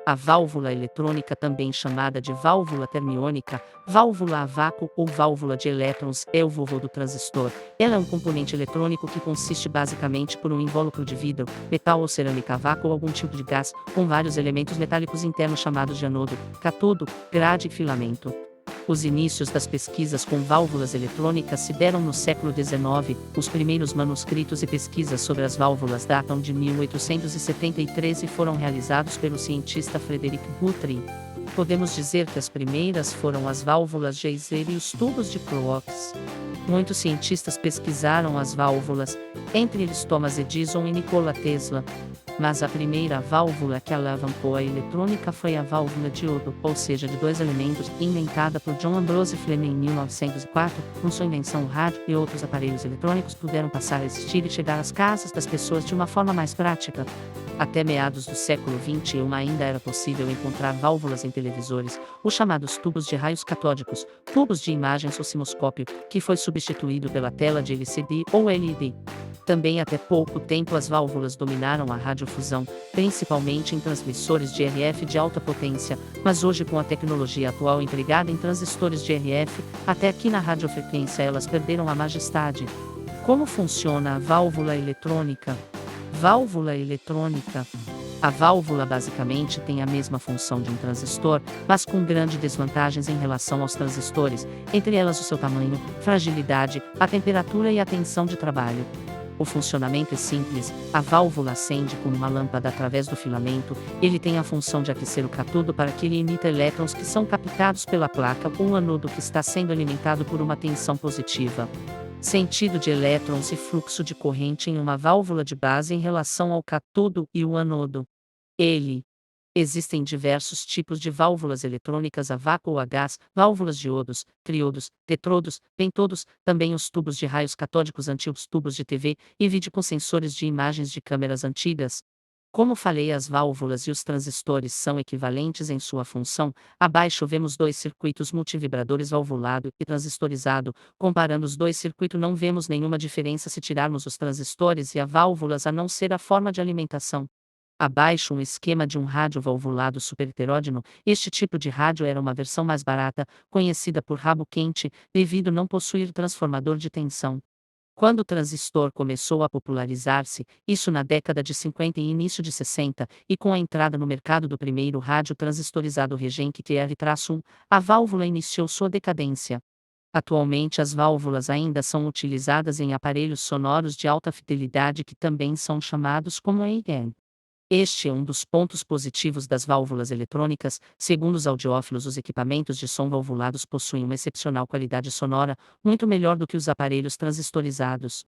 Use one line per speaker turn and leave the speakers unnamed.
A válvula eletrônica, também chamada de válvula termiônica, válvula a vácuo ou válvula de elétrons, é o vovô do transistor. Ela é um componente eletrônico que consiste basicamente por um invólucro de vidro, metal ou cerâmica a vácuo ou algum tipo de gás, com vários elementos metálicos internos chamados de anodo, cátodo, grade e filamento. Os inícios das pesquisas com válvulas eletrônicas se deram no século XIX. Os primeiros manuscritos e pesquisas sobre as válvulas datam de 1873 e foram realizados pelo cientista Frederick Guthrie. Podemos dizer que as primeiras foram as válvulas Geyser e os tubos de Crookes. Muitos cientistas pesquisaram as válvulas, entre eles Thomas Edison e Nikola Tesla. Mas a primeira válvula que alavancou a eletrônica foi a válvula de iodo, ou seja, de dois elementos, inventada por John Ambrose Fleming em 1904. Com sua invenção, o rádio e outros aparelhos eletrônicos puderam passar a existir e chegar às casas das pessoas de uma forma mais prática. Até meados do século XXI ainda era possível encontrar válvulas em televisores, os chamados tubos de raios catódicos, tubos de imagens osciloscópio, que foi substituído pela tela de LCD ou LED. Também até pouco tempo as válvulas dominaram a radiofusão, principalmente em transmissores de RF de alta potência, mas hoje com a tecnologia atual empregada em transistores de RF, até aqui na radiofrequência elas perderam a majestade. Como funciona a válvula eletrônica? Válvula eletrônica. A válvula basicamente tem a mesma função de um transistor, mas com grandes desvantagens em relação aos transistores, entre elas o seu tamanho, fragilidade, a temperatura e a tensão de trabalho. O funcionamento é simples, a válvula acende como uma lâmpada através do filamento, ele tem a função de aquecer o cátodo para que ele emita elétrons que são captados pela placa ou anodo que está sendo alimentado por uma tensão positiva. Sentido de elétrons e fluxo de corrente em uma válvula de base em relação ao cátodo e o anodo. Existem diversos tipos de válvulas eletrônicas a vácuo ou a gás, válvulas de iodos, triodos, tetrodos, pentodos, também os tubos de raios catódicos antigos, tubos de TV e vídeo com sensores de imagens de câmeras antigas. Como falei, as válvulas e os transistores são equivalentes em sua função. Abaixo vemos dois circuitos multivibradores valvulado e transistorizado. Comparando os dois circuitos, não vemos nenhuma diferença se tirarmos os transistores e as válvulas, a não ser a forma de alimentação. Abaixo um esquema de um rádio valvulado superheterógeno. Este tipo de rádio era uma versão mais barata, conhecida por rabo quente, devido não possuir transformador de tensão. Quando o transistor começou a popularizar-se, isso na década de 50 e início de 60, e com a entrada no mercado do primeiro rádio transistorizado Regent TR-1, a válvula iniciou sua decadência. Atualmente as válvulas ainda são utilizadas em aparelhos sonoros de alta fidelidade que também são chamados como AM. Este é um dos pontos positivos das válvulas eletrônicas. Segundo os audiófilos, os equipamentos de som valvulados possuem uma excepcional qualidade sonora, muito melhor do que os aparelhos transistorizados.